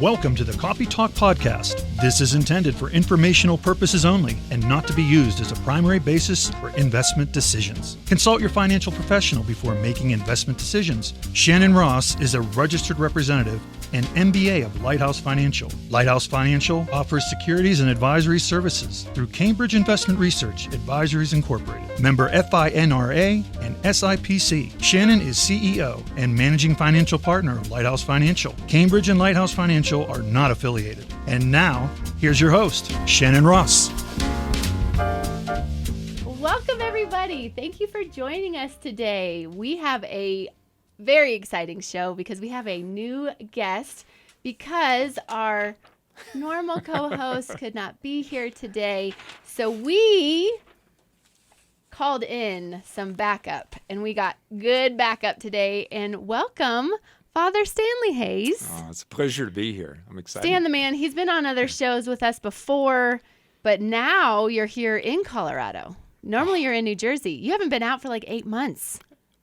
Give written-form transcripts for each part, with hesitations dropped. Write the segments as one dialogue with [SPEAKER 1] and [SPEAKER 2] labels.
[SPEAKER 1] Welcome to the Coffee Talk Podcast. This is intended for informational purposes only and not to be used as a primary basis for investment decisions. Consult your financial professional before making investment decisions. Shannon Ross is a registered representative and MBA of Lighthouse Financial. Lighthouse Financial offers securities and advisory services through Cambridge Investment Research Advisories Incorporated, member FINRA and SIPC. Shannon is CEO and managing financial partner of Lighthouse Financial. Cambridge and Lighthouse Financial are not affiliated. And now, here's your host, Shannon Ross.
[SPEAKER 2] Welcome, everybody. Thank you for joining us today. We have a very exciting show because we have a new guest because our normal co-host could not be here today. So we called in some backup, and we got good backup today. And welcome, Father Stanley Hayes.
[SPEAKER 3] Oh, it's a pleasure to be here. I'm excited.
[SPEAKER 2] Stan the man, he's been on other shows with us before, but now you're here in Colorado. Normally you're in New Jersey. You haven't been out for like 8 months.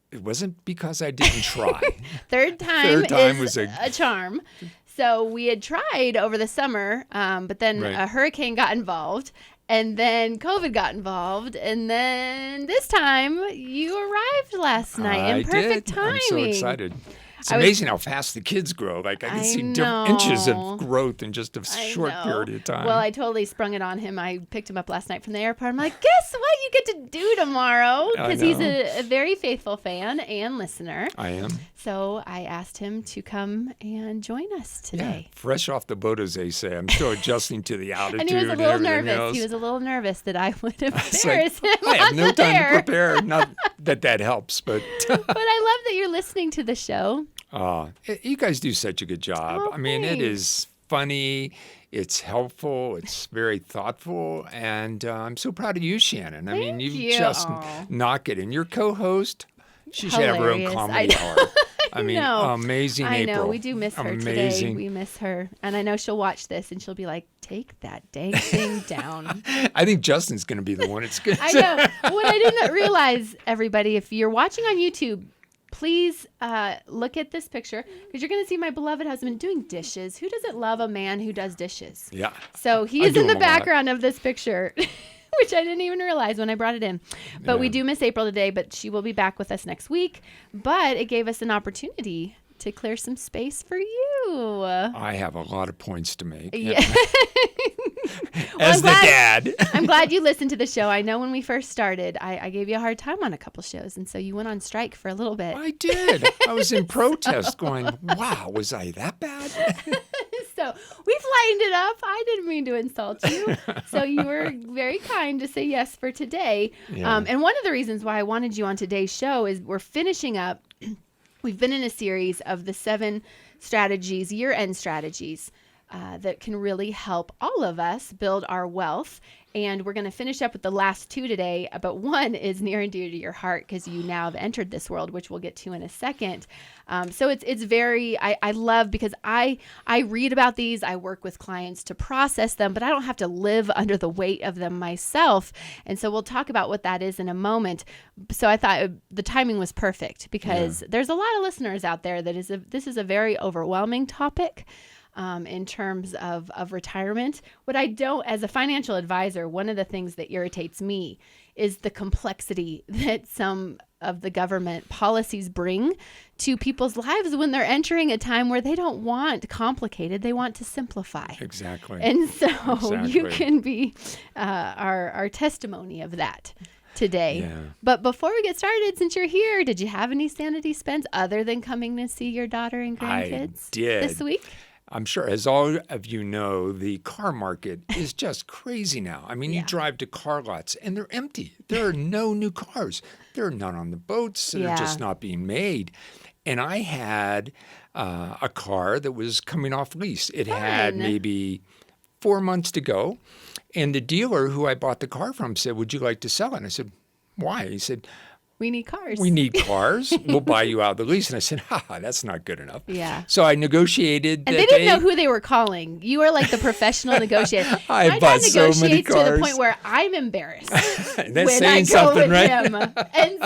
[SPEAKER 3] It wasn't because I didn't try.
[SPEAKER 2] Third time
[SPEAKER 3] was
[SPEAKER 2] a charm. So we had tried over the summer, but then a hurricane got involved, and then COVID got involved, and then this time you arrived last night in perfect timing.
[SPEAKER 3] I'm so excited. It's amazing how fast the kids grow. Like I can see different inches of growth in just a short period of time.
[SPEAKER 2] Well, I totally sprung it on him. I picked him up last night from the airport. I'm like, guess what you get to do tomorrow? Because he's a very faithful fan and listener.
[SPEAKER 3] I am.
[SPEAKER 2] So I asked him to come and join us today.
[SPEAKER 3] Yeah, fresh off the boat, as they say. I'm still adjusting to the altitude
[SPEAKER 2] and he was a little nervous.
[SPEAKER 3] Else.
[SPEAKER 2] He was a little nervous that I would embarrass him
[SPEAKER 3] I have no time
[SPEAKER 2] air.
[SPEAKER 3] to prepare. Not that helps, but.
[SPEAKER 2] But I love that you're listening to the show.
[SPEAKER 3] You guys do such a good job.
[SPEAKER 2] Oh,
[SPEAKER 3] I mean,
[SPEAKER 2] thanks.
[SPEAKER 3] it is funny. It's helpful. It's very thoughtful. And I'm so proud of you, Shannon. I mean, you just knock it. And your co-host, she should have her own comedy hour. I mean, amazing April.
[SPEAKER 2] I know. We do miss her today. We miss her. And I know she'll watch this and she'll be like, take that dang thing down.
[SPEAKER 3] I think Justin's going to be the one. It's good.
[SPEAKER 2] I know. What I didn't realize, everybody, if you're watching on YouTube, please look at this picture because you're going to see my beloved husband doing dishes. Who doesn't love a man who does dishes?
[SPEAKER 3] Yeah.
[SPEAKER 2] So he is in the background of this picture, which I didn't even realize when I brought it in. But we do miss April today, but she will be back with us next week. But it gave us an opportunity to clear some space for you.
[SPEAKER 3] I have a lot of points to make.
[SPEAKER 2] Yeah.
[SPEAKER 3] As the dad.
[SPEAKER 2] I'm glad you listened to the show. I know when we first started, I gave you a hard time on a couple shows, and so you went on strike for a little bit.
[SPEAKER 3] I did. I was in protest going, wow, was I that bad?
[SPEAKER 2] So we've lightened it up. I didn't mean to insult you. So you were very kind to say yes for today.
[SPEAKER 3] Yeah.
[SPEAKER 2] And one of the reasons why I wanted you on today's show is we're finishing up. We've been in a series of the 7 strategies, year-end strategies, that can really help all of us build our wealth. And we're going to finish up with the last 2 today, but one is near and dear to your heart because you now have entered this world, which we'll get to in a second. So it's very, I love because I read about these, I work with clients to process them, but I don't have to live under the weight of them myself. And so we'll talk about what that is in a moment. So I thought the timing was perfect because there's a lot of listeners out there that this is a very overwhelming topic. In terms of retirement. What I don't, as a financial advisor, one of the things that irritates me is the complexity that some of the government policies bring to people's lives when they're entering a time where they don't want complicated, they want to simplify.
[SPEAKER 3] Exactly.
[SPEAKER 2] And so you can be our testimony of that today. Yeah. But before we get started, since you're here, did you have any sanity spends other than coming to see your daughter and grandkids this week?
[SPEAKER 3] I'm sure, as all of you know, the car market is just crazy now. I mean, you drive to car lots and they're empty. There are no new cars. There are none on the boats. They're just not being made. And I had a car that was coming off lease. It had maybe 4 months to go. And the dealer who I bought the car from said, would you like to sell it? And I said, why? He said,
[SPEAKER 2] we need cars.
[SPEAKER 3] We need cars. We'll buy you out the lease. And I said, that's not good enough.
[SPEAKER 2] Yeah.
[SPEAKER 3] So I negotiated.
[SPEAKER 2] And they didn't know who they were calling. You were like the professional negotiator.
[SPEAKER 3] I bought so many cars.
[SPEAKER 2] To the point where I'm embarrassed.
[SPEAKER 3] That's
[SPEAKER 2] when
[SPEAKER 3] saying
[SPEAKER 2] I go
[SPEAKER 3] something,
[SPEAKER 2] with
[SPEAKER 3] right?
[SPEAKER 2] him. And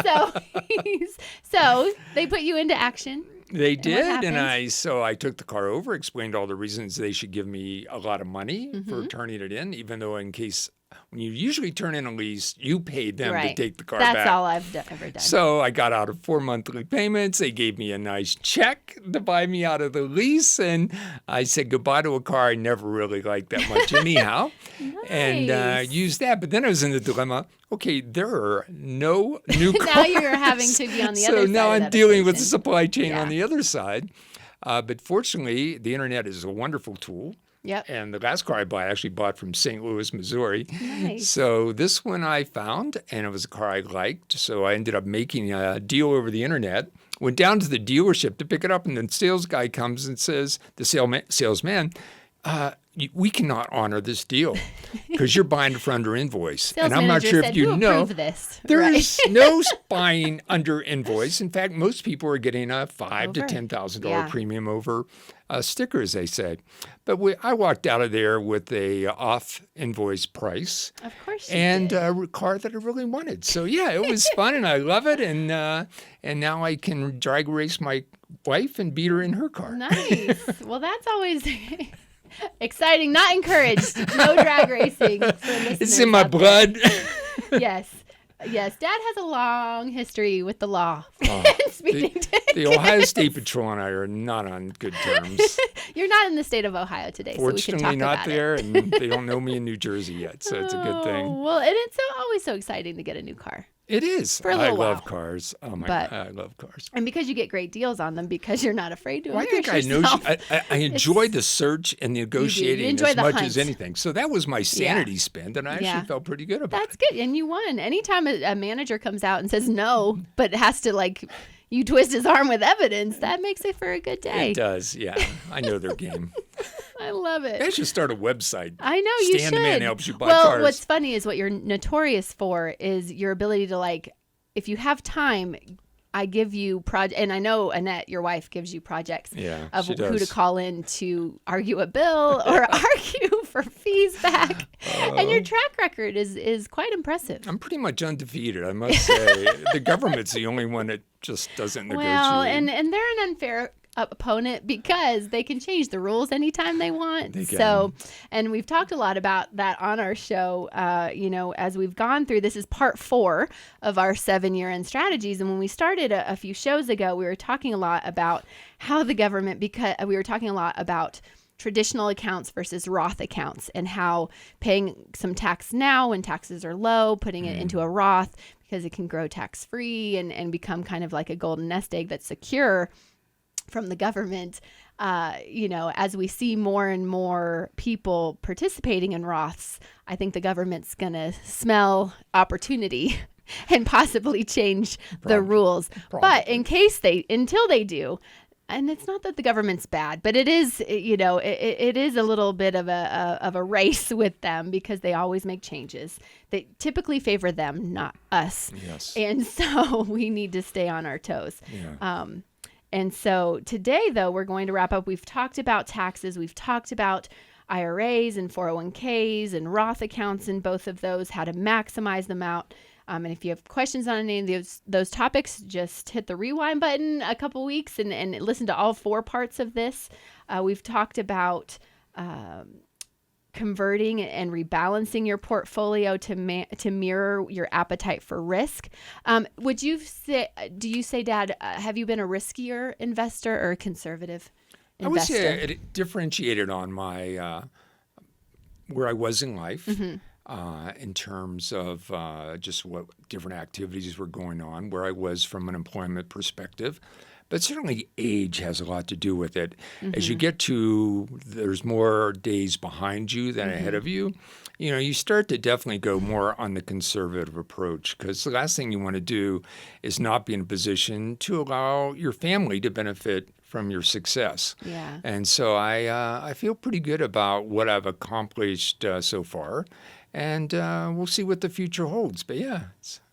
[SPEAKER 2] so they put you into action.
[SPEAKER 3] They
[SPEAKER 2] what
[SPEAKER 3] did,
[SPEAKER 2] happened?
[SPEAKER 3] and I took the car over, explained all the reasons they should give me a lot of money for turning it in, even though in case when you usually turn in a lease, you pay them to take the car back.
[SPEAKER 2] That's all I've ever done.
[SPEAKER 3] So I got out of 4 monthly payments. They gave me a nice check to buy me out of the lease, and I said goodbye to a car I never really liked that much anyhow, and used that. But then I was in the dilemma. Okay, there are no new cars.
[SPEAKER 2] Now you're having to be on the other side.
[SPEAKER 3] So now
[SPEAKER 2] of
[SPEAKER 3] I'm
[SPEAKER 2] that
[SPEAKER 3] dealing with the
[SPEAKER 2] equation.
[SPEAKER 3] supply chain on the other side. But fortunately, the internet is a wonderful tool.
[SPEAKER 2] Yep.
[SPEAKER 3] And the last car I actually bought from St. Louis, Missouri.
[SPEAKER 2] Nice.
[SPEAKER 3] So this one I found, and it was a car I liked. So I ended up making a deal over the internet. Went down to the dealership to pick it up, and the sales guy comes and says, the salesman, we cannot honor this deal because you're buying it for under invoice.
[SPEAKER 2] Sales
[SPEAKER 3] and I'm not
[SPEAKER 2] manager
[SPEAKER 3] sure
[SPEAKER 2] said,
[SPEAKER 3] if you
[SPEAKER 2] "Who
[SPEAKER 3] know.
[SPEAKER 2] approved this?"
[SPEAKER 3] There's no buying under invoice. In fact, most people are getting a $5,000 to $10,000 premium over sticker, as they say. But I walked out of there with a off invoice price.
[SPEAKER 2] Of course you
[SPEAKER 3] and
[SPEAKER 2] did.
[SPEAKER 3] a car that I really wanted. So yeah, it was fun, and I love it. And now I can drag race my wife and beat her in her car.
[SPEAKER 2] Nice. Well, that's always exciting. Not encouraged. No drag racing.
[SPEAKER 3] It's in my blood.
[SPEAKER 2] Yes. Yes. Dad has a long history with the law.
[SPEAKER 3] The Ohio State Patrol and I are not on good terms.
[SPEAKER 2] You're not in the state of Ohio today, so we can
[SPEAKER 3] Fortunately,
[SPEAKER 2] talk
[SPEAKER 3] not
[SPEAKER 2] about
[SPEAKER 3] there,
[SPEAKER 2] it.
[SPEAKER 3] and they don't know me in New Jersey yet, so it's a good thing.
[SPEAKER 2] Well, and it's always so exciting to get a new car.
[SPEAKER 3] It is.
[SPEAKER 2] For a
[SPEAKER 3] I
[SPEAKER 2] little
[SPEAKER 3] love
[SPEAKER 2] while.
[SPEAKER 3] cars. Oh my
[SPEAKER 2] But-
[SPEAKER 3] God, I love cars.
[SPEAKER 2] And because you get great deals on them, because you're not afraid to
[SPEAKER 3] Well, I
[SPEAKER 2] embarrass
[SPEAKER 3] think I know.
[SPEAKER 2] yourself.
[SPEAKER 3] I enjoy the search and the negotiating
[SPEAKER 2] enjoy
[SPEAKER 3] as
[SPEAKER 2] the
[SPEAKER 3] much
[SPEAKER 2] hunt.
[SPEAKER 3] as anything. So that was my sanity spend, and I actually felt pretty good about
[SPEAKER 2] That's
[SPEAKER 3] it.
[SPEAKER 2] good. And you won. Anytime a manager comes out and says no, but has to you twist his arm with evidence, that makes it for a good day.
[SPEAKER 3] It does, yeah. I know their game.
[SPEAKER 2] I love it.
[SPEAKER 3] I should start a website.
[SPEAKER 2] I know you should.
[SPEAKER 3] Stan the Man helps you buy
[SPEAKER 2] well,
[SPEAKER 3] cars.
[SPEAKER 2] what's funny is what you're notorious for is your ability to if you have time, I give you and I know Annette, your wife, gives you projects of
[SPEAKER 3] she
[SPEAKER 2] who to
[SPEAKER 3] does.
[SPEAKER 2] call in to argue a bill or argue for fees back. And your track record is quite impressive.
[SPEAKER 3] I'm pretty much undefeated, I must say. The government's the only one that just doesn't negotiate.
[SPEAKER 2] Well, and they're an unfair opponent because they can change the rules anytime they want.
[SPEAKER 3] They can.
[SPEAKER 2] So, and we've talked a lot about that on our show. As we've gone through, this is part 4 of our 7-year-end strategies. And when we started a few shows ago, we were talking a lot about how the government, because we were talking a lot about traditional accounts versus Roth accounts and how paying some tax now when taxes are low, putting it into a Roth because it can grow tax free and become kind of like a golden nest egg that's secure from the government. As we see more and more people participating in Roths, I think the government's going to smell opportunity and possibly change the rules. But until they do, and it's not that the government's bad, but it is, it is a little bit of a race with them because they always make changes. They typically favor them, not us.
[SPEAKER 3] Yes.
[SPEAKER 2] And so we need to stay on our toes.
[SPEAKER 3] Yeah.
[SPEAKER 2] And so today, though, we're going to wrap up. We've talked about taxes. We've talked about IRAs and 401ks and Roth accounts and both of those, how to maximize them out. And if you have questions on any of those topics, just hit the rewind button a couple weeks and listen to all 4 parts of this. We've talked about converting and rebalancing your portfolio to mirror your appetite for risk. Do you say, Dad, have you been a riskier investor or a conservative investor?
[SPEAKER 3] I would say it differentiated on my where I was in life. In terms of just what different activities were going on, where I was from an employment perspective. But certainly age has a lot to do with it. As you get there's more days behind you than ahead of you, you start to definitely go more on the conservative approach because the last thing you want to do is not be in a position to allow your family to benefit from your success.
[SPEAKER 2] Yeah.
[SPEAKER 3] And so I feel pretty good about what I've accomplished so far. And we'll see what the future holds. But yeah,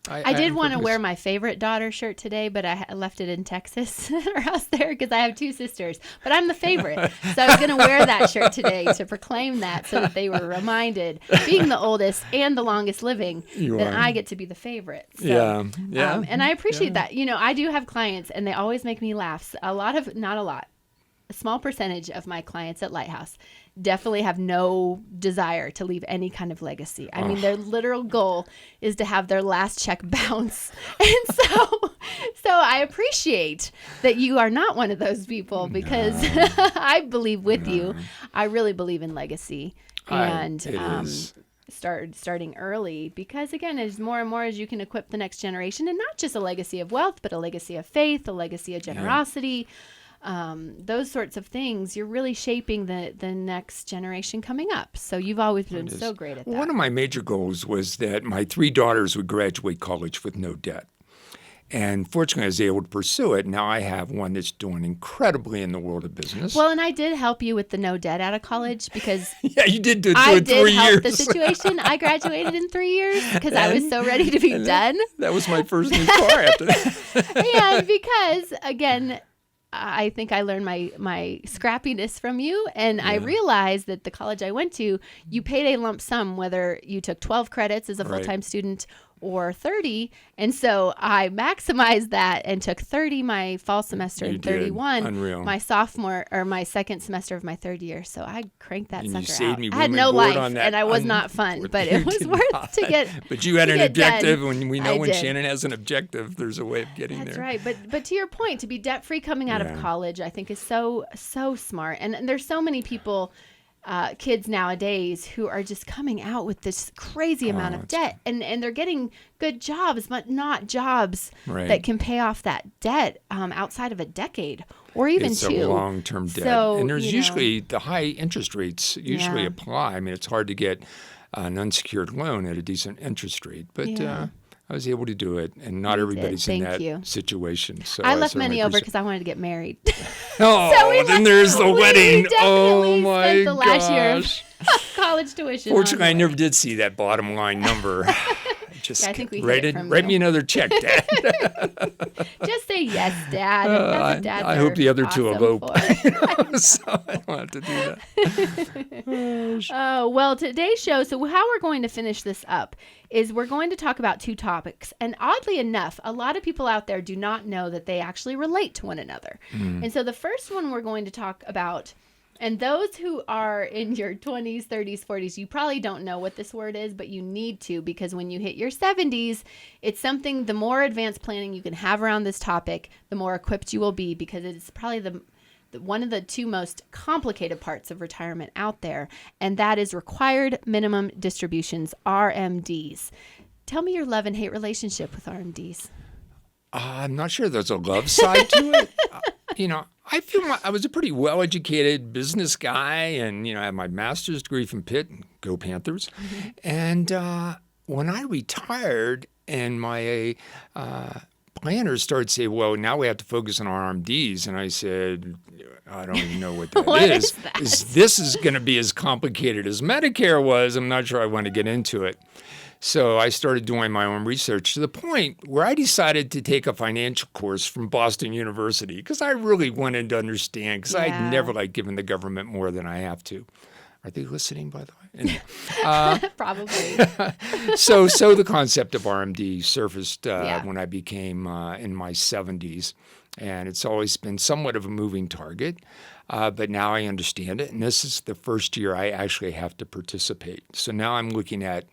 [SPEAKER 2] I did want to wear my favorite daughter shirt today, but I left it in Texas at our house there because I have 2 sisters. But I'm the favorite. So I was going to wear that shirt today to proclaim that so that they were reminded, being the oldest and the longest living, that I get to be the favorite. So,
[SPEAKER 3] yeah.
[SPEAKER 2] And I appreciate that. You know, I do have clients and they always make me laugh. Not a lot, a small percentage of my clients at Lighthouse definitely have no desire to leave any kind of legacy. I mean, their literal goal is to have their last check bounce. And so I appreciate that you are not one of those people because I believe with you. I really believe in legacy and starting early because, again, as more and more as you can equip the next generation, and not just a legacy of wealth, but a legacy of faith, a legacy of generosity, those sorts of things, you're really shaping the next generation coming up. So you've always been so great at that.
[SPEAKER 3] One of my major goals was that my 3 daughters would graduate college with no debt. And fortunately, I was able to pursue it. Now I have one that's doing incredibly in the world of business.
[SPEAKER 2] Well, and I did help you with the no debt out of college because
[SPEAKER 3] yeah, you did do it
[SPEAKER 2] I
[SPEAKER 3] 3
[SPEAKER 2] did
[SPEAKER 3] years.
[SPEAKER 2] help the situation. I graduated in 3 years because I was so ready to be done.
[SPEAKER 3] That was my first new car after that.
[SPEAKER 2] And because, again, I think I learned my scrappiness from you, and I realized that the college I went to, you paid a lump sum whether you took 12 credits as a full-time student or 30, and so I maximized that and took 30 my fall semester and 31 my sophomore or my second semester of my 3rd year. So I cranked that sucker out. I had no life, and I was not fun, but it was worth to get.
[SPEAKER 3] But you had an objective,
[SPEAKER 2] done.
[SPEAKER 3] and we know when Shannon has an objective, there's a way of getting there.
[SPEAKER 2] That's right. But to your point, to be debt free coming out of college, I think is so smart. And there's so many people. Kids nowadays who are just coming out with this crazy amount of debt and they're getting good jobs, but not jobs that can pay off that debt outside of a decade or even
[SPEAKER 3] it's
[SPEAKER 2] 2.
[SPEAKER 3] It's a long-term debt.
[SPEAKER 2] So,
[SPEAKER 3] and there's usually the high interest rates usually apply. I mean, it's hard to get an unsecured loan at a decent interest rate, but I was able to do it, and not everybody's in that situation. So
[SPEAKER 2] I left money over because I wanted to get married.
[SPEAKER 3] Oh, so then there's the wedding. Oh my
[SPEAKER 2] the last year of college tuition.
[SPEAKER 3] Fortunately, I never did see that bottom line number. Just
[SPEAKER 2] I think we
[SPEAKER 3] write me another check, Dad.
[SPEAKER 2] Just say yes, Dad. That's what
[SPEAKER 3] I hope the other two elope. So I don't have to do that.
[SPEAKER 2] Well, today's show, so how we're going to finish this up is we're going to talk about 2 topics. And oddly enough, a lot of people out there do not know that they actually relate to one another. And so the first one we're going to talk about, and those who are in your 20s, 30s, 40s, you probably don't know what this word is, but you need to, because when you hit your 70s, it's something, the more advanced planning you can have around this topic, the more equipped you will be, because it's probably one of the 2 most complicated parts of retirement out there, and that is required minimum distributions, RMDs. Tell me your love and hate relationship with RMDs.
[SPEAKER 3] I'm not sure there's a love side to it. I feel I was a pretty well-educated business guy, and I had my master's degree from Pitt. Go Panthers! Mm-hmm. And when I retired, and my planners started saying, "Well, now we have to focus on RMDs," and I said, "I don't even know what that
[SPEAKER 2] what
[SPEAKER 3] is.
[SPEAKER 2] That?
[SPEAKER 3] This is going to be as complicated as Medicare was. I'm not sure I want to get into it." So I started doing my own research to the point where I decided to take a financial course from Boston University because I really wanted to understand, because I'd never given the government more than I have to. Are they listening, by the way? Anyway,
[SPEAKER 2] probably.
[SPEAKER 3] So the concept of RMD surfaced when I became in my 70s, and it's always been somewhat of a moving target. But now I understand it, and this is the first year I actually have to participate. So now I'm looking at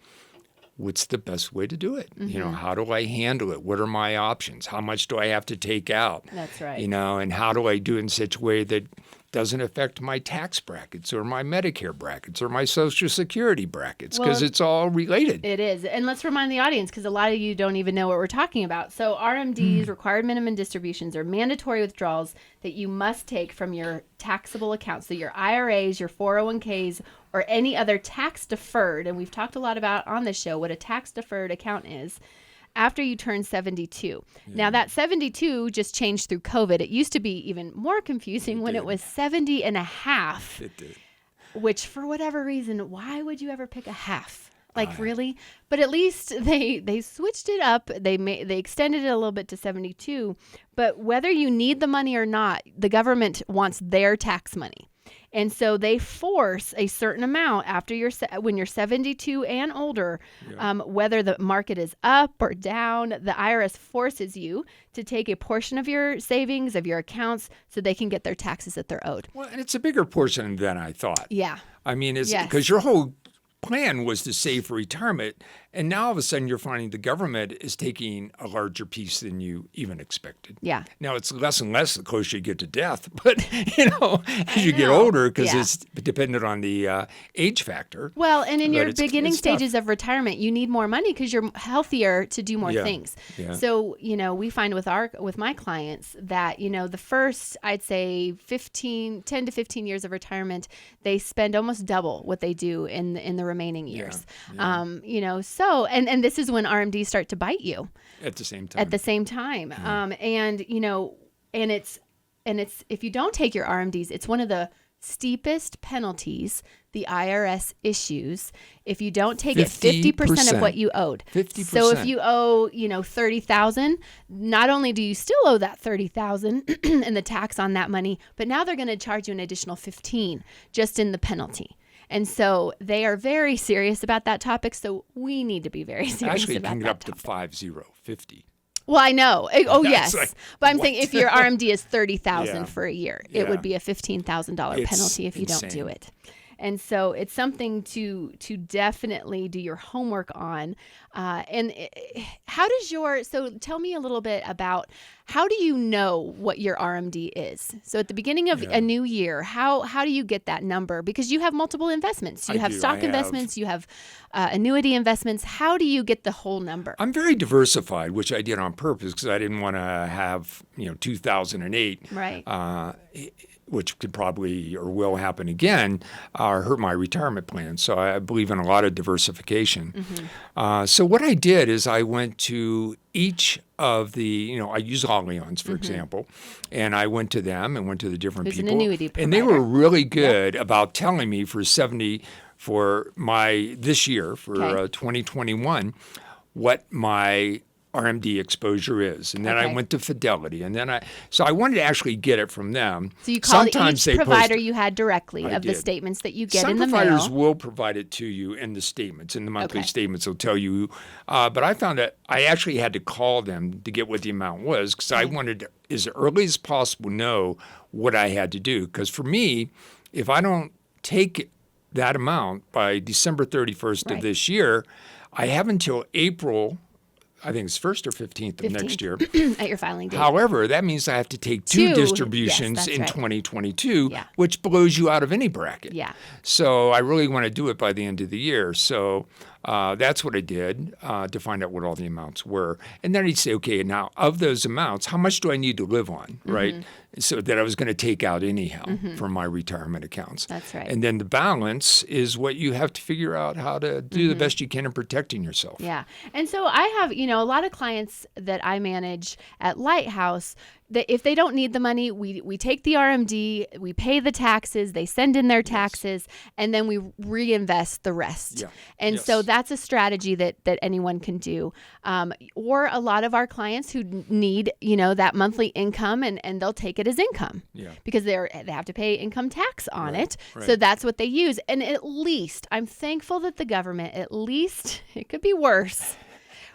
[SPEAKER 3] what's the best way to do it?
[SPEAKER 2] Mm-hmm.
[SPEAKER 3] How do I handle it? What are my options? How much do I have to take out?
[SPEAKER 2] That's right.
[SPEAKER 3] And how do I do it in such a way that doesn't affect my tax brackets or my Medicare brackets or my Social Security brackets, because it's all related.
[SPEAKER 2] It is. And let's remind the audience, because a lot of you don't even know what we're talking about. So RMDs, required minimum distributions, are mandatory withdrawals that you must take from your taxable accounts. So your IRAs, your 401ks, or any other tax deferred, and we've talked a lot about on this show what a tax deferred account is, after you turn 72. Now that 72 just changed through COVID. It used to be even more confusing when it was 70 and a half.
[SPEAKER 3] It did.
[SPEAKER 2] Which, for whatever reason, why would you ever pick a half? Like really? But at least they switched it up. They extended it a little bit to 72. But whether you need the money or not, the government wants their tax money. And so they force a certain amount after when you're 72 and older, whether the market is up or down, the IRS forces you to take a portion of your savings, of your accounts, so they can get their taxes that they're owed.
[SPEAKER 3] Well, and it's a bigger portion than I thought.
[SPEAKER 2] Yeah.
[SPEAKER 3] I mean, it's because your whole plan was to save for retirement, and now all of a sudden you're finding the government is taking a larger piece than you even expected.
[SPEAKER 2] Yeah.
[SPEAKER 3] Now it's less and less the closer you get to death, but as you get older, because it's dependent on the age factor.
[SPEAKER 2] Well, and in your beginning stages of retirement, you need more money because you're healthier to do more things.
[SPEAKER 3] Yeah.
[SPEAKER 2] So, we find with my clients that, the first, I'd say 10 to 15 years of retirement, they spend almost double what they do in the remaining years.
[SPEAKER 3] Yeah.
[SPEAKER 2] And this is when RMDs start to bite you
[SPEAKER 3] at the same time.
[SPEAKER 2] And it's if you don't take your RMDs, it's one of the steepest penalties the IRS issues if you don't take 50% of what you owed.
[SPEAKER 3] 50%.
[SPEAKER 2] So if you owe, $30,000, not only do you still owe that $30,000 and the tax on that money, but now they're going to charge you an additional $15,000 just in the penalty. And so they are very serious about that topic. So we need to be very serious
[SPEAKER 3] about that. Actually, it can get up to 50.
[SPEAKER 2] Well, I know. Oh, yes.
[SPEAKER 3] Like,
[SPEAKER 2] but I'm saying if your RMD is $30,000 for a year, it would be a $15,000 penalty if you don't do it. And so it's something to definitely do your homework on. So tell me a little bit about how do you know what your RMD is? So at the beginning of a new year, how do you get that number? Because you have multiple investments. You have stock investments, you have annuity investments. How do you get the whole number?
[SPEAKER 3] I'm very diversified, which I did on purpose because I didn't want to have 2008.
[SPEAKER 2] Right.
[SPEAKER 3] Which could probably or will happen again, hurt my retirement plan. So I believe in a lot of diversification. Mm-hmm. So what I did is I went to each of the, I use Allianz, for example, and I went to them and went to the different people.
[SPEAKER 2] An annuity provider.
[SPEAKER 3] And they were really good about telling me for this year, for 2021, what my RMD exposure is. And then I went to Fidelity. And then I wanted to actually get it from them.
[SPEAKER 2] So you called each provider you had directly the statements that you get in the mail.
[SPEAKER 3] Some providers will provide it to you in the statements. In the monthly statements, they'll tell you. But I found that I actually had to call them to get what the amount was because I wanted to, as early as possible, know what I had to do. Because for me, if I don't take that amount by December 31st of this year, I have until April, I think it's 1st or 15th of next year.
[SPEAKER 2] At your filing date.
[SPEAKER 3] However, that means I have to take two distributions in 2022, which blows you out of any bracket.
[SPEAKER 2] Yeah.
[SPEAKER 3] So I really want to do it by the end of the year. So that's what I did to find out what all the amounts were. And then I'd say, okay, now of those amounts, how much do I need to live on, right? So that I was going to take out anyhow from my retirement accounts.
[SPEAKER 2] That's right.
[SPEAKER 3] And then the balance is what you have to figure out how to do the best you can in protecting yourself.
[SPEAKER 2] Yeah. And so I have, a lot of clients that I manage at Lighthouse that if they don't need the money, we take the RMD, we pay the taxes, they send in their taxes, and then we reinvest the rest.
[SPEAKER 3] Yeah.
[SPEAKER 2] And so that's a strategy that anyone can do. Or a lot of our clients who need, that monthly income and they'll take it as income because they have to pay income tax on it. Right. So that's what they use. And at least, I'm thankful that the government, at least, it could be worse,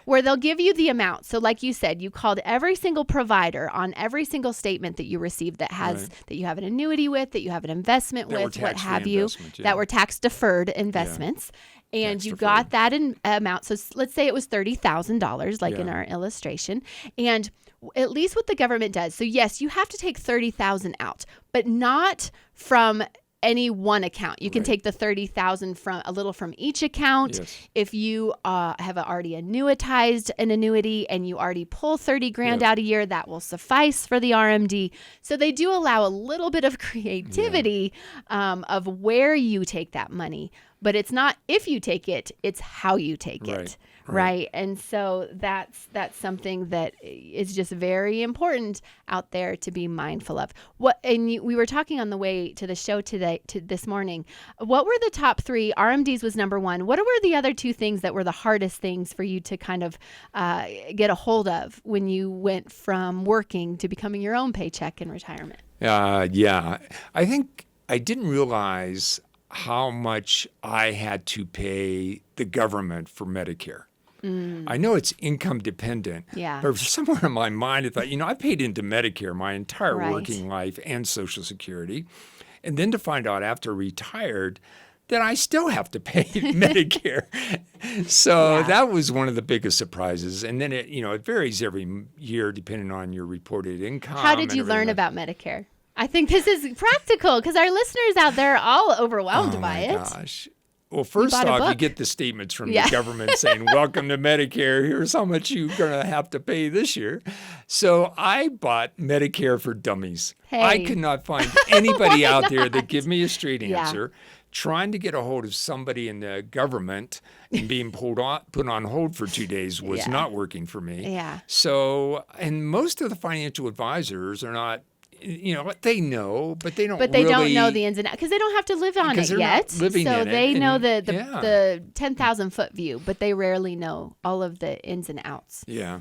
[SPEAKER 2] where they'll give you the amount. So like you said, you called every single provider on every single statement that you received that has that you have an annuity with, that you have an investment with, what have you, that were tax deferred investments. And you got that amount. So let's say it was $30,000, like in our illustration. And at least what the government does. So yes, you have to take $30,000 out, but not from any one account. You can take the $30,000 from a little from each account. Yes. If you have already annuitized an annuity and you already pull $30,000 out a year, that will suffice for the RMD. So they do allow a little bit of creativity of where you take that money. but it's not if you take it, it's how you take it. Right. And so that's something that is just very important out there to be mindful of. We were talking on the way to the show this morning. What were the top 3? RMDs was number 1. What were the other 2 things that were the hardest things for you to kind of get a hold of when you went from working to becoming your own paycheck in retirement?
[SPEAKER 3] Yeah. I think I didn't realize how much I had to pay the government for Medicare. I know it's income dependent, but somewhere in my mind, I thought, I paid into Medicare my entire working life and Social Security. And then to find out after retired that I still have to pay Medicare. So that was one of the biggest surprises. And then it varies every year depending on your reported income.
[SPEAKER 2] How did you learn about Medicare? I think this is practical because our listeners out there are all overwhelmed by it.
[SPEAKER 3] Gosh. Well, first off, you get the statements from the government saying, welcome to Medicare. Here's how much you're going to have to pay this year. So I bought Medicare for Dummies.
[SPEAKER 2] Hey.
[SPEAKER 3] I could not find anybody out there that give me a straight answer. Trying to get a hold of somebody in the government and being put on hold for 2 days was not working for me.
[SPEAKER 2] Yeah.
[SPEAKER 3] So, and most of the financial advisors are not, they know, but they don't.
[SPEAKER 2] But they
[SPEAKER 3] really,
[SPEAKER 2] don't know the ins and outs because they don't have to live on it yet. So they know the 10,000-foot view, but they rarely know all of the ins and outs.
[SPEAKER 3] Yeah.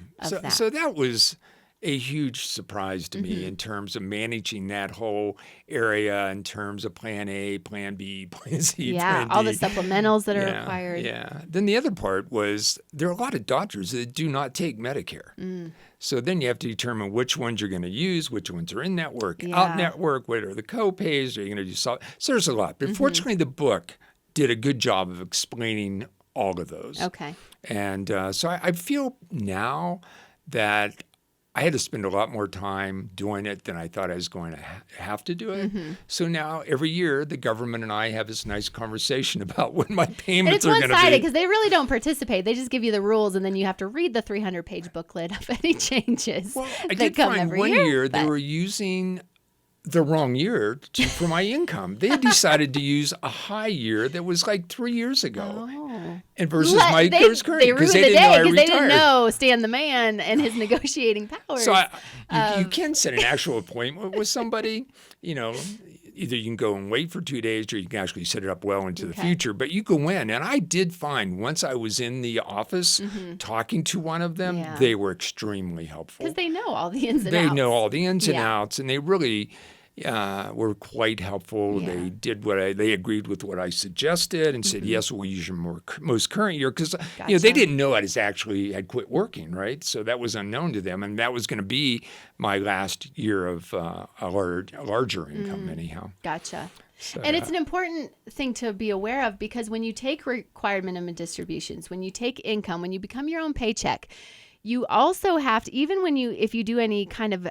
[SPEAKER 3] So that was a huge surprise to me in terms of managing that whole area in terms of Plan A, Plan B, Plan C, Plan D.
[SPEAKER 2] All the supplementals that are required.
[SPEAKER 3] Yeah. Then the other part was there are a lot of doctors that do not take Medicare. So then you have to determine which ones you're going to use, which ones are in network, out network, what are the co-pays, are you going to do so there's a lot. But fortunately, the book did a good job of explaining all of those.
[SPEAKER 2] Okay.
[SPEAKER 3] And so I feel now that I had to spend a lot more time doing it than I thought I was going to have to do it. So now every year the government and I have this nice conversation about when my payments are going to be.
[SPEAKER 2] It's one-sided because they really don't participate. They just give you the rules and then you have to read the 300-page booklet of any changes that come every year.
[SPEAKER 3] One year they were using the wrong year for my income. They decided to use a high year that was like 3 years ago. And versus my current
[SPEAKER 2] they ruined the day because they didn't know Stan the Man and his negotiating powers.
[SPEAKER 3] So you can set an actual appointment with somebody, either you can go and wait for 2 days or you can actually set it up well into the future. But you go in. And I did find once I was in the office talking to one of them, they were extremely helpful.
[SPEAKER 2] Because they know all the ins and outs.
[SPEAKER 3] They know all the ins and outs. And they really were quite helpful. They did they agreed with what I suggested and said, yes, we'll use your most current year. Because they didn't know I had quit working, right? So that was unknown to them. And that was going to be my last year of a larger income anyhow.
[SPEAKER 2] Gotcha. So, and it's an important thing to be aware of because when you take required minimum distributions, when you take income, when you become your own paycheck, you also have to, even if you do any kind of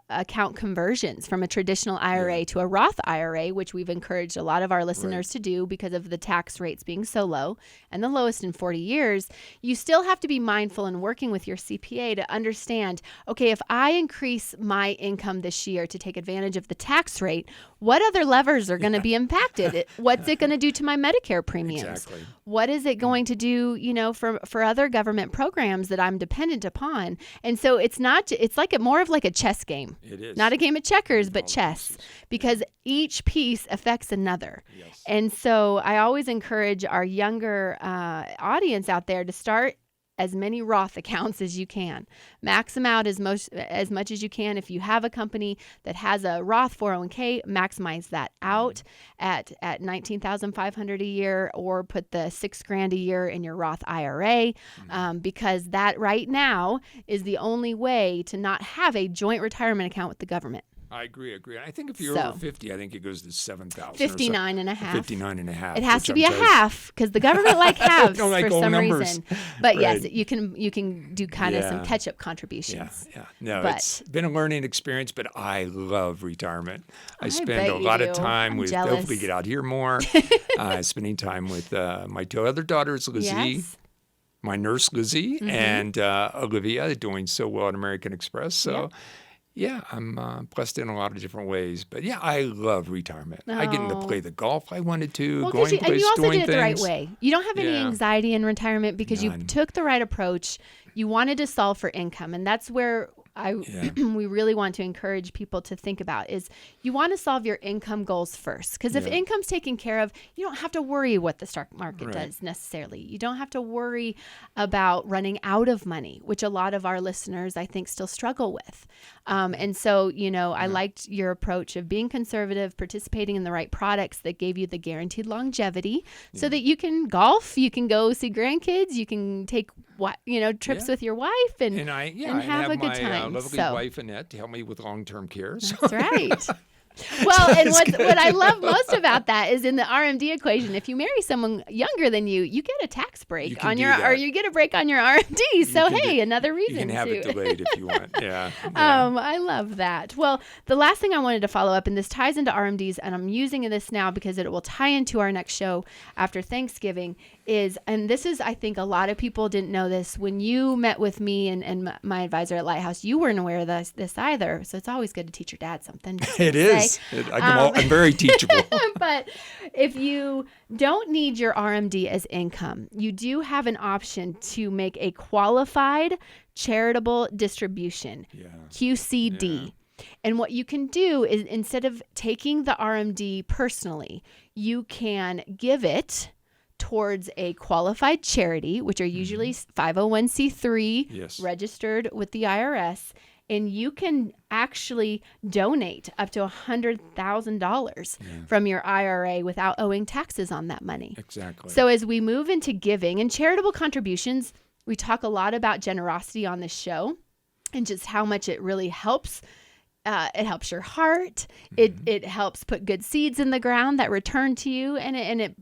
[SPEAKER 2] account conversions from a traditional IRA to a Roth IRA, which we've encouraged a lot of our listeners to do because of the tax rates being so low and the lowest in 40 years, you still have to be mindful in working with your CPA to understand, okay, if I increase my income this year to take advantage of the tax rate, what other levers are going to be impacted? What's it going to do to my Medicare premiums?
[SPEAKER 3] Exactly.
[SPEAKER 2] What is it going to do, for other government programs that I'm dependent upon? And so it's like more of like a chess game.
[SPEAKER 3] It is.
[SPEAKER 2] Not a game of checkers, but chess, because each piece affects another.
[SPEAKER 3] Yes.
[SPEAKER 2] And so I always encourage our younger audience out there to start as many Roth accounts as you can. Max them out as much as you can. If you have a company that has a Roth 401k, maximize that out at $19,500 a year, or put the $6,000 a year in your Roth IRA, because that right now is the only way to not have a joint retirement account with the government.
[SPEAKER 3] I agree. I think if you're over 50, I think it goes to 7,000.
[SPEAKER 2] 59 and a half.
[SPEAKER 3] 59 and a half.
[SPEAKER 2] It has to be a half because the government like halves
[SPEAKER 3] don't like
[SPEAKER 2] for some
[SPEAKER 3] numbers.
[SPEAKER 2] reason. But yes, you can do kind of some catch-up contributions.
[SPEAKER 3] Yeah. No, it's been a learning experience, but I love retirement. I spend a lot of time with, hopefully get out here more, spending time with my two other daughters, Lizzie.
[SPEAKER 2] Yes.
[SPEAKER 3] My nurse, Lizzie, and Olivia, doing so well at American Express. So. Yeah, I'm blessed in a lot of different ways. But yeah, I love retirement. I get to play the golf I wanted to,
[SPEAKER 2] Well,
[SPEAKER 3] going
[SPEAKER 2] and
[SPEAKER 3] places,
[SPEAKER 2] you also
[SPEAKER 3] doing
[SPEAKER 2] did it the right way. You don't have any
[SPEAKER 3] Yeah.
[SPEAKER 2] anxiety in retirement because you
[SPEAKER 3] None.
[SPEAKER 2] took the right approach. You wanted to solve for income, and that's where we really want to encourage people to think about is you want to solve your income goals first. Because if income's taken care of, you don't have to worry what the stock market does necessarily. You don't have to worry about running out of money, which a lot of our listeners, I think, still struggle with. And so, I liked your approach of being conservative, participating in the right products that gave you the guaranteed longevity so that you can golf, you can go see grandkids, you can take trips with your wife and have a good time.
[SPEAKER 3] Lovely wife Annette to help me with long-term care.
[SPEAKER 2] That's right. Well, and what I love most about that is in the RMD equation, if you marry someone younger than you, you get a tax break on or you get a break on your RMD. So, another reason.
[SPEAKER 3] You can have it delayed if you want. Yeah.
[SPEAKER 2] I love that. Well, the last thing I wanted to follow up, and this ties into RMDs, and I'm using this now because it will tie into our next show after Thanksgiving, and this is, I think a lot of people didn't know this. When you met with me and my advisor at Lighthouse, you weren't aware of this either. So it's always good to teach your dad something.
[SPEAKER 3] It is. I'm very teachable.
[SPEAKER 2] But if you don't need your RMD as income, you do have an option to make a qualified charitable distribution, QCD. Yeah. And what you can do is instead of taking the RMD personally, you can give it towards a qualified charity, which are usually 501c3 registered with the IRS. And you can actually donate up to $100,000 from your IRA without owing taxes on that money.
[SPEAKER 3] Exactly.
[SPEAKER 2] So as we move into giving and charitable contributions, we talk a lot about generosity on this show and just how much it really helps. It helps your heart. It helps put good seeds in the ground that return to you, and it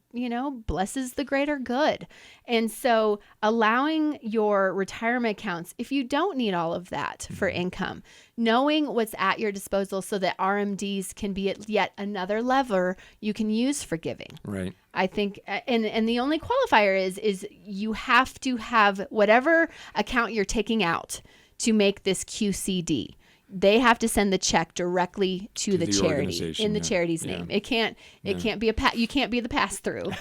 [SPEAKER 2] blesses the greater good. And so allowing your retirement accounts, if you don't need all of that for income, knowing what's at your disposal so that RMDs can be yet another lever you can use for giving.
[SPEAKER 3] Right.
[SPEAKER 2] I think, and the only qualifier is you have to have whatever account you're taking out to make this QCD. They have to send the check directly to the charity in the charity's name. It can't be you can't be the pass through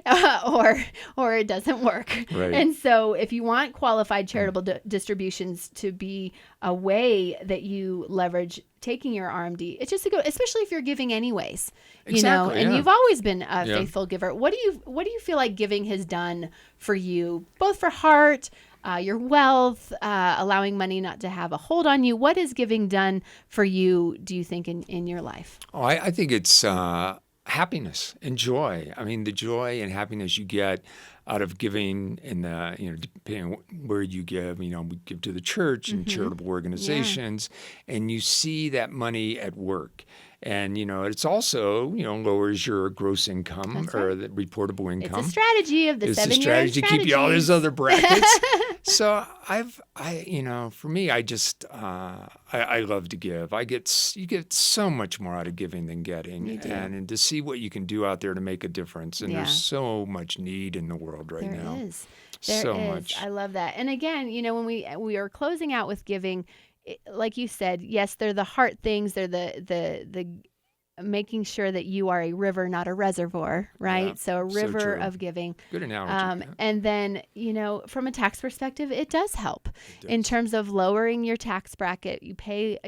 [SPEAKER 2] or it doesn't work.
[SPEAKER 3] Right.
[SPEAKER 2] And so if you want qualified charitable distributions to be a way that you leverage taking your RMD, it's just especially if you're giving anyways,
[SPEAKER 3] Exactly,
[SPEAKER 2] and you've always been a faithful giver. What do you feel like giving has done for you, both for heart, your wealth, allowing money not to have a hold on you? What has giving done for you, do you think, in your life?
[SPEAKER 3] Oh, I think it's happiness and joy. I mean, the joy and happiness you get out of giving, and depending on where you give, we give to the church and charitable organizations, and you see that money at work. And, it's also, lowers your gross income or the reportable income.
[SPEAKER 2] It's a strategy of the 7-year strategy.
[SPEAKER 3] It's a strategy to keep you all those other brackets. So for me, I just, I love to give. You get so much more out of giving than getting.
[SPEAKER 2] You do.
[SPEAKER 3] And to see what you can do out there to make a difference. And there's so much need in the world right now.
[SPEAKER 2] There is.
[SPEAKER 3] Much.
[SPEAKER 2] I love that. And again, when we are closing out with giving, like you said, yes, they're the heart things. They're the making sure that you are a river, not a reservoir, right?
[SPEAKER 3] Yeah,
[SPEAKER 2] so a river of giving.
[SPEAKER 3] Good analogy.
[SPEAKER 2] And then, from a tax perspective, it does help in terms of lowering your tax bracket. You pay,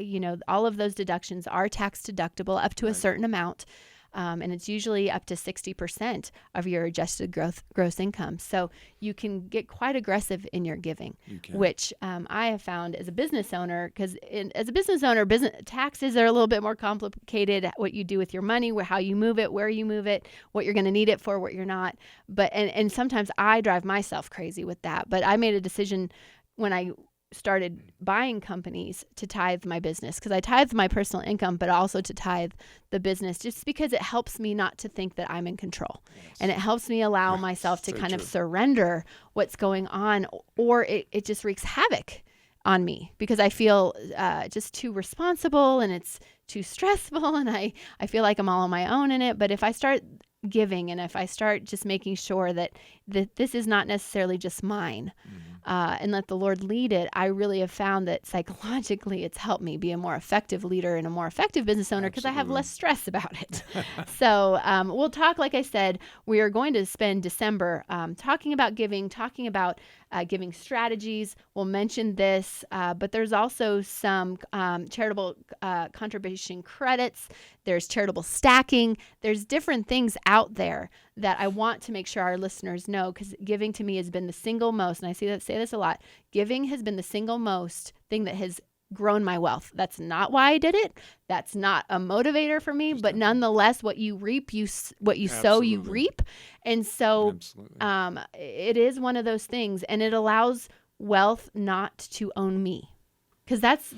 [SPEAKER 2] all of those deductions are tax deductible up to a certain amount. And it's usually up to 60% of your adjusted gross income. So you can get quite aggressive in your giving, which I have found as a business owner, because as a business owner, taxes are a little bit more complicated. What you do with your money, how you move it, where you move it, what you're going to need it for, what you're not. But and sometimes I drive myself crazy with that. But I made a decision when I started buying companies to tithe my business, because I tithe my personal income, but also to tithe the business, just because it helps me not to think that I'm in control. And it helps me allow myself to kind of surrender what's going on, or it just wreaks havoc on me because I feel just too responsible and it's too stressful and I feel like I'm all on my own in it. But if I start giving and if I start just making sure that this is not necessarily just mine, and let the Lord lead it, I really have found that psychologically it's helped me be a more effective leader and a more effective business owner because I have less stress about it. So we'll talk, like I said, we are going to spend December talking about giving, talking about giving strategies. We'll mention this, but there's also some charitable contribution credits. There's charitable stacking. There's different things out there that I want to make sure our listeners know, because giving to me has been the single most, and I say this a lot, giving has been the single most thing that has grown my wealth. That's not why I did it. That's not a motivator for me, but nonetheless, what you reap, what you sow, you reap. And so it is one of those things, and it allows wealth not to own me. Because that's,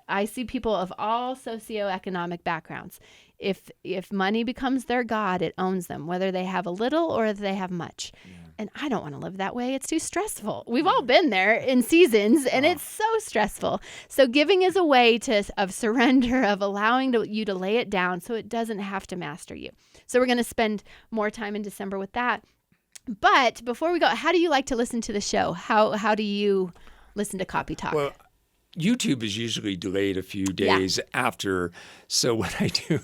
[SPEAKER 2] I see people of all socioeconomic backgrounds. If money becomes their God, it owns them, whether they have a little or if they have much. Yeah. And I don't want to live that way. It's too stressful. We've all been there in seasons, and it's so stressful. So giving is a way of surrender, of allowing you to lay it down so it doesn't have to master you. So we're going to spend more time in December with that. But before we go, how do you like to listen to the show? How do you listen to Copy Talk?
[SPEAKER 3] Well, YouTube is usually delayed a few days after. So what I do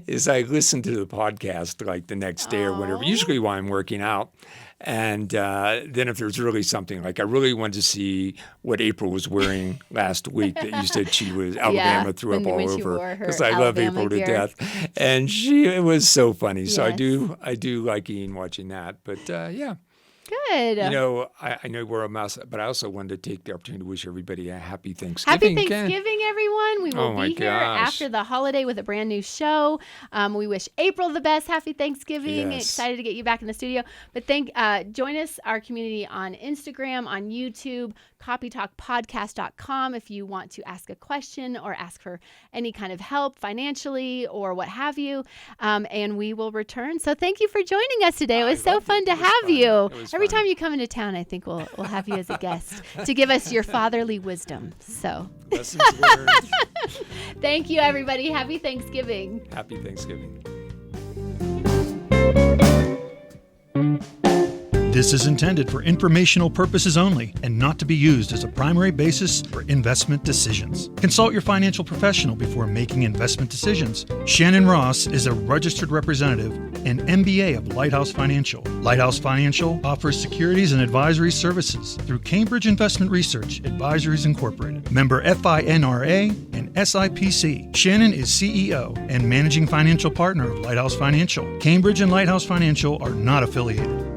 [SPEAKER 3] is I listen to the podcast like the next day or whatever, usually while I'm working out. And then if there's really something, like I really wanted to see what April was wearing last week that you said she was, Alabama threw up all over, because I love April to death. And it was so funny. Yes. So I do like watching that. But yeah.
[SPEAKER 2] Good.
[SPEAKER 3] I know we're a mess, but I also wanted to take the opportunity to wish everybody a happy Thanksgiving.
[SPEAKER 2] Happy Thanksgiving, everyone. We will be here after the holiday with a brand new show. We wish April the best. Happy Thanksgiving. Yes. Excited to get you back in the studio. But join us, our community, on Instagram, on YouTube, copytalkpodcast.com if you want to ask a question or ask for any kind of help financially or what have you. And we will return. So thank you for joining us today. It was so fun to have you. Every time you come into town, I think we'll have you as a guest to give us your fatherly wisdom. So
[SPEAKER 3] lessons learned.
[SPEAKER 2] Thank you, everybody. Happy Thanksgiving.
[SPEAKER 3] Happy Thanksgiving.
[SPEAKER 1] This is intended for informational purposes only and not to be used as a primary basis for investment decisions. Consult your financial professional before making investment decisions. Shannon Ross is a registered representative and MBA of Lighthouse Financial. Lighthouse Financial offers securities and advisory services through Cambridge Investment Research Advisories Incorporated, member FINRA and SIPC. Shannon is CEO and managing financial partner of Lighthouse Financial. Cambridge and Lighthouse Financial are not affiliated.